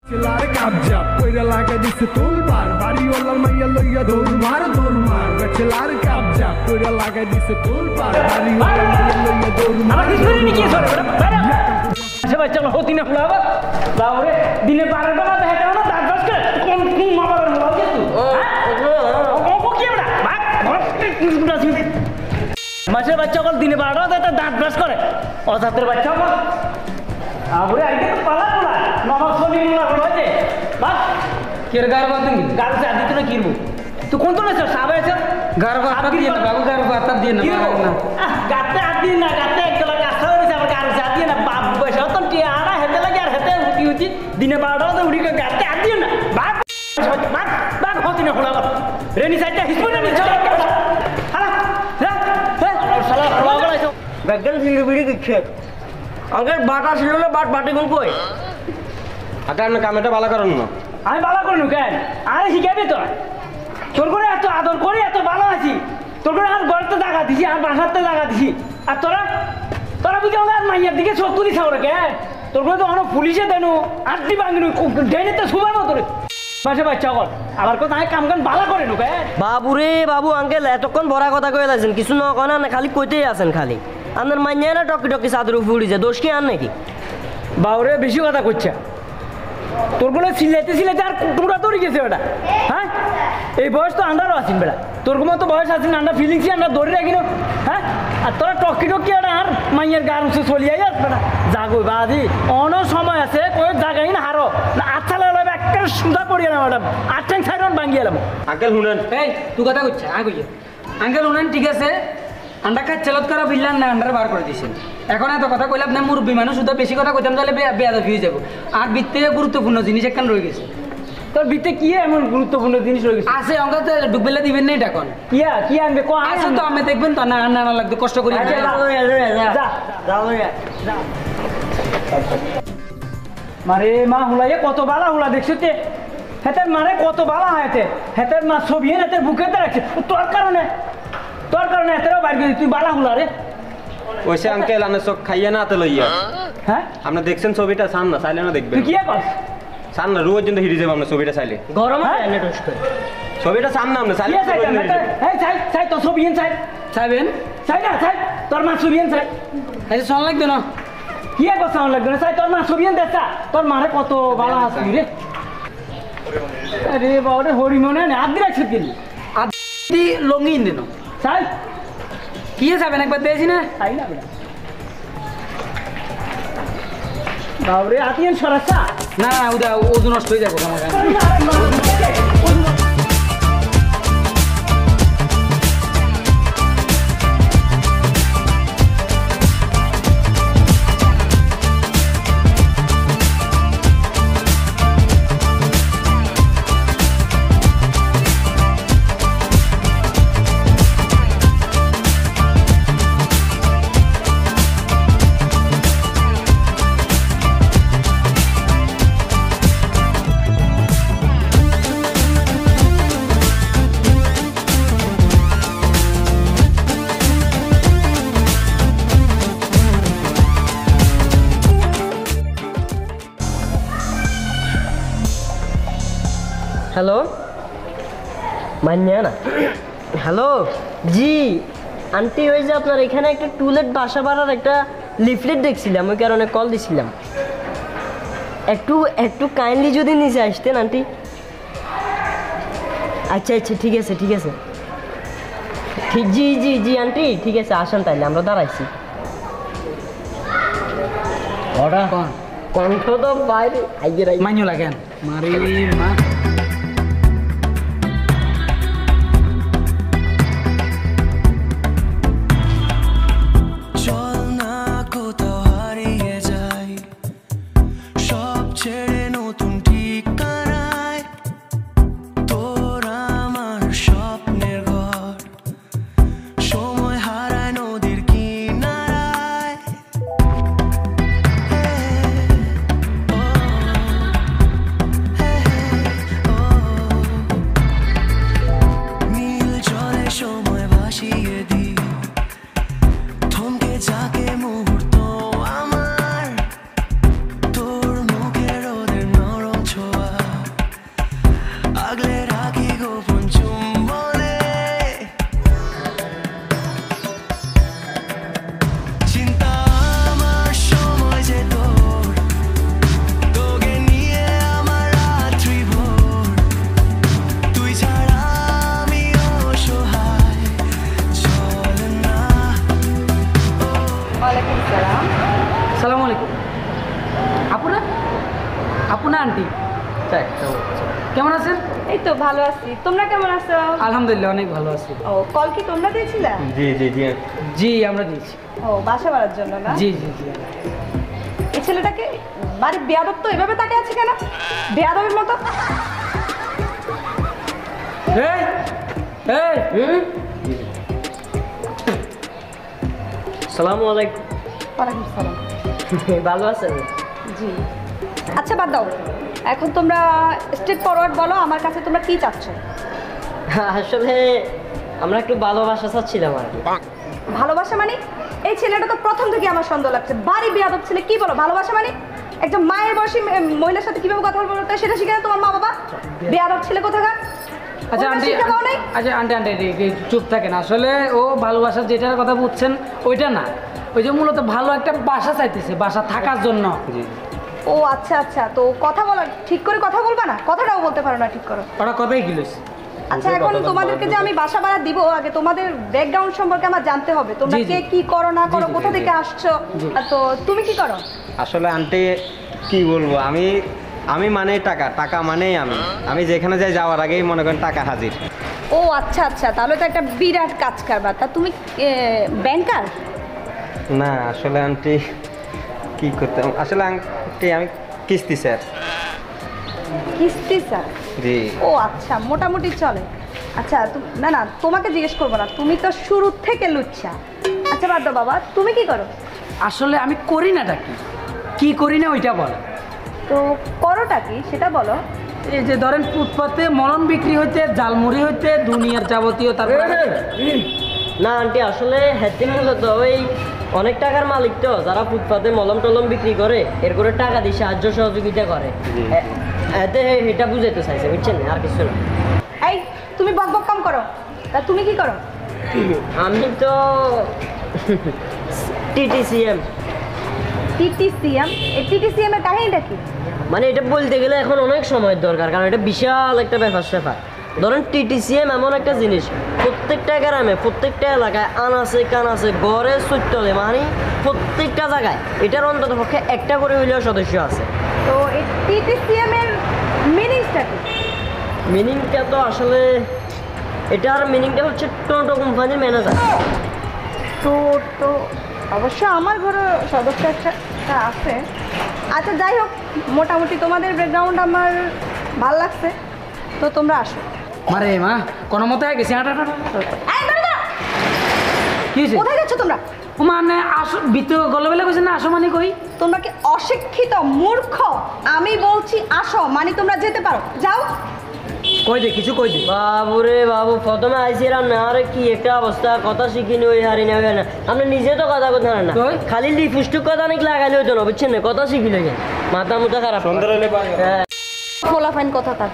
লার কাবজা কইরা লাগা দিছে তুলবার বাড়ি ওলার মাইয়া লইয়া দৌড় মার বেচলার কাবজা কইরা লাগা দিছে তুলবার বাড়ি ওলার মাইয়া লইয়া দৌড় মার কি করে আচ্ছা বাচ্চা হতি না ফুলাবা বাবরে দিনে 12টা বাজে হেটাও না দাঁত বাস করে কোন কোন মা বাবার মোবাইল দিয়ে তুই ও কি বড়া মাছের বাচ্চা কল দিনে 12টা বাজে দাঁত ব্রাশ করে অজাতের বাচ্চা কল আবরে আইতে তো পালা পোলা নবাব সলি মোলা হইছে বাস কের গার বাদ দিন গাল সে আদিত না কিরবো তুই কোন তো না সাবে আছে গার বাদ দিয়ে না বাবু গার বাদ দিয়ে না গাতে আদি না গাতে একলা কাছে হইছে আবার গার সে আদি না বাপ বসে তো টিয়াড়া হেতে লাগে আর হেতে উঠি উঠি দিনে 12টা বাজে উঠি গাতে আদি না বাপ বাপ বাপ হতি না পোলা রেনি সাইডটা হিসবো না নিচে হালা শালা পোলা গলাইছো বেগল ভিড় ভিড় দিচ্ছে আঙ্কেল বাটা ছিল না বাটি কোন কই আগে আপনি কামটা ভালো করেন না আমি ভালো করনু কেন আরে শিখাবি তো তোর করে এত আদর করে এত ভালো আছি তোর করে আর গড়তে জায়গা দিছি আর বাসাতে জায়গা দিছি আর তোরা বুঝে আমার মাইয়ার দিকে চোখ তুলি খাও রে কে তোর করে তো অনেক পুলিশে দেনু আটটি বাঙিনু ডেনিতে শুবানো তোর পাশে বাচ্চা কর আবার কথা আমি কাম ভালো করে নু কে বাবুরে বাবু আঙ্কেল এতক্ষণ বড়া কথা কয়ে আছেন কিছু না কয় না খালি কইতেই আছেন খালি আপনার মাইয়া না টকি টকি চাদর ফুড়ি যায় দোষ কি আর নাকি বাউরে বেশি কথা করছে তোর বলে সিলাইতে আর কুটুরা দৌড়ি গেছে ওটা হ্যাঁ এই বয়স তো আন্ডারও আছেন বেড়া তোর মতো বয়স আছেন আন্ডার ফিলিংসি আন্ডার দৌড়ি রাখি না হ্যাঁ আর তোরা টকি আর মাইয়ের গান উঠে চলিয়ে আসবে না জাগো বাদি অন সময় আছে কই জাগাই না হারো না আচ্ছা লাগলো একটা সুদা করিয়ে না ম্যাডাম আটটাং সাইডন ভাঙিয়ে এলাম আঙ্কেল শুনেন এই তুই কথা কইছ আঙ্কেল শুনেন ঠিক আছে আন্ডা কাজ চালত করা বিল্লান না আন্ডার বার করে দিয়েছেন এখন এত কথা কইলে আপনি মুরব্বী মানুষ শুধু বেশি কথা কইতাম তাহলে বেয়াদবি হয়ে যাবো আর বৃত্তে গুরুত্বপূর্ণ জিনিস একখান রয়ে গেছে তোর বৃত্তে কি এমন গুরুত্বপূর্ণ জিনিস রয়ে গেছে আছে অঙ্ক তো ডুববেলা দিবেন না এটা এখন কি আনবে কো আছে তো আমি দেখবেন তো না না লাগবে কষ্ট করি মারে মা হুলাইয়ে কত বালা হুলা দেখছো তে হেতের মারে কত বালা হাতে হেতের মা ছবি হেতের বুকেতে রাখছে তোর কারণে এতেরও বাইর করে তুই বালা হুলা রে ওইসে আঙ্কেল আনে চোখ খাইয়ে না হাতে লইয়া হ্যাঁ আপনি দেখছেন ছবিটা চান না চাইলে না দেখবেন তুই কি কর চান না রোজ কিন্তু হিরে যাবো আপনার ছবিটা চাইলে গরম এনে টোস করে ছবিটা চান না আপনি চাইলে চাই তো ছবি চাই চাইবেন চাই না চাই তোর মা ছবি চাই আচ্ছা শোন লাগবে না কি কথা শোন লাগবে না চাই তোর মা ছবি দেখা তোর মারে কত বালা আছে রে আরে বাবা হরিমনে না আদি রাখছে দিলি আদি লঙ্গিন দিন চাই কি যাবেন একবার দিয়েছি না তাই না বেটা বাবরে আতিয়ান সরাসা না ওটা ওজন নষ্ট হয়ে যাবো আমার হ্যালো মান্যা না হ্যালো জি আন্টি ওই যে আপনার এখানে একটা টুলেট বাসা বাড়ার একটা লিফলেট দেখছিলাম ওই কারণে কল দিছিলাম একটু কাইন্ডলি যদি নিচে আসতেন আন্টি আচ্ছা ঠিক আছে জি আন্টি ঠিক আছে আসেন তাইলে আমরা দাঁড়াইছি কণ্ঠ তো বাইরে মাইনু লাগেন মারি মা আন্টি তাই কেমন আছেন? এই তো ভালো আছি, তোমরা কেমন আছো? আলহামদুলিল্লাহ অনেক ভালো আছি। ও কল কি তোমরা দিয়েছিলে? জি জি জি জি আমরা দিয়েছি। ও বাসা বাড়ার জন্য না? জি জি জি। এই ছেলেটাকে বাড়ির বেয়াদব তো এভাবে তাকে আছে কেন? বেয়াদবের মতো। এই এই আসসালামু আলাইকুম। ওয়ালাইকুম সালাম। ভালো আছেন? জি। আচ্ছা বাদ দাও, এখন তোমরা স্ট্রেট ফরওয়ার্ড বলো, আমার কাছে তোমরা কি চাচ্ছ? আসলে আমরা একটু ভালোবাসা চাচ্ছিলাম আর কি। ভালোবাসা মানে? এই ছেলেটা তো প্রথম থেকে আমার সন্দেহ লাগছে, বাড়ি বেয়াদব ছেলে। কি বলো ভালোবাসা মানে? একজন মায়ের বয়সী মহিলার সাথে কিভাবে কথা বলবো সেটা শিখে না তোমার মা বাবা? বেয়াদব ছেলে কোথাকার? আচ্ছা ওটা আন্টি শিক্ষা পাও নাই? আচ্ছা আন্টি আন্টি চুপ থাকেন। আসলে ও ভালোবাসার যেটার কথা বুঝছেন ওইটা না, ওই যে মূলত ভালো একটা বাসা চাইতেছে, বাসা থাকার জন্য। জি ও আচ্ছা আচ্ছা, তো কথা বলা ঠিক করে কথা বলবা না? কথাটাও বলতে পারো না ঠিক করে। ওরা কথাই গিলেছে। আচ্ছা এখন তোমাদেরকে যে আমি বাসা ভাড়া দিব, আগে তোমাদের ব্যাকগ্রাউন্ড সম্পর্কে আমার জানতে হবে। তোমরা জি, জি। কে কি করো না করো, জি, জি, কোথা জি, থেকে জি। আসছো, জি। তো তুমি কি করো? আসলে আন্টি কি বলবো, আমি মানে টাকা মানেই আমি যেখানে যাই যাওয়ার আগেই মনে করেন টাকা হাজির। ও আচ্ছা আচ্ছা, তাহলে তো একটা বিরাট কাজ কারবার। তা তুমি ব্যাংকার? না আসলে আন্টি কি করতাম, আসলে আন্টি আমি কিস্তি স্যার। কিস্তি স্যার? জি ও আচ্ছা, মোটামুটি চলে। আচ্ছা না না, তোমাকে জিজ্ঞেস করবো না, তুমি তো শুরু থেকে লুচ্ছা। আচ্ছা বাদ দাও বাবা, তুমি কি করো? আসলে আমি করি নাটা কি, কি করি না ওইটা বলে। তো করোটা কি সেটা বলো। এই যে ধরেন ফুটপাতে মলম বিক্রি হইতে, জালমুড়ি হইতে, দুনিয়ার যাবতীয় তারপরে না আন্টি, আসলে হেতে মূলত ওই অনেক টাকার মালিক তো, যারা ফুটপাতে মলম টলম বিক্রি করে এর করে টাকা দিয়ে সাহায্য সহযোগিতা করে। এতে এটা বুঝাইতে চাইছে, বুঝছেন, আর কিছু না। এই তুমি বক বক কম করো। তা তুমি কি করো? আমি তো টিটিসিএম। টিটিসিএম? এই টিটিসিএম এর কাহিনীটা কি? মানে এটা বলতে গেলে এখন অনেক সময়ের দরকার, কারণ এটা বিশাল একটা ব্যাপার। ধরেন টিটিসিএম এমন একটা জিনিস, প্রত্যেকটা গ্রামে প্রত্যেকটা এলাকায় আনাচে কানাচে গড়ে চৈতলে মানে প্রত্যেকটা জায়গায় এটার অন্তত পক্ষে একটা করে হইলেও সদস্য আছে। তো এই টিটিসিএম এর মিনিংসটা কি? মিনিংটা তো আসলে এটার মিনিংটা হচ্ছে টোটো কোম্পানির ম্যানেজার। তো তো অবশ্য আমার ঘরে সদস্য একটা আছে। আচ্ছা যাই হোক, মোটামুটি তোমাদের ব্যাকগ্রাউন্ড আমার ভাল লাগছে, তো তোমরা আসো। মারে মা কোনো মতে গেছি। এই, দাঁড়াও, দাঁড়াও। কি হয়েছে? কোথায় যাচ্ছ তোমরা? মানে আসো ভিতরে গলবেলা কইছে না, আসো মানে কই? তোমরা কি অশিক্ষিত মূর্খ? আমি বলছি আসো মানে তোমরা যেতে পারো, যাও। কই দে কিছু কই দে। বাবুরে বাবু, প্রথমে আইছিলাম না, আরে কি একটা অবস্থা, কথা শিখিনি ওই হারি না না। আপনি নিজে তো কথা কথা না, কই? খালি লিপস্টিক কথা নাকি লাগাইলে হইতো না, বুঝছেন না, কথা শিখিলে মাথা মুথা খারাপ। হ্যাঁ। খোলা ফাইন কথা তার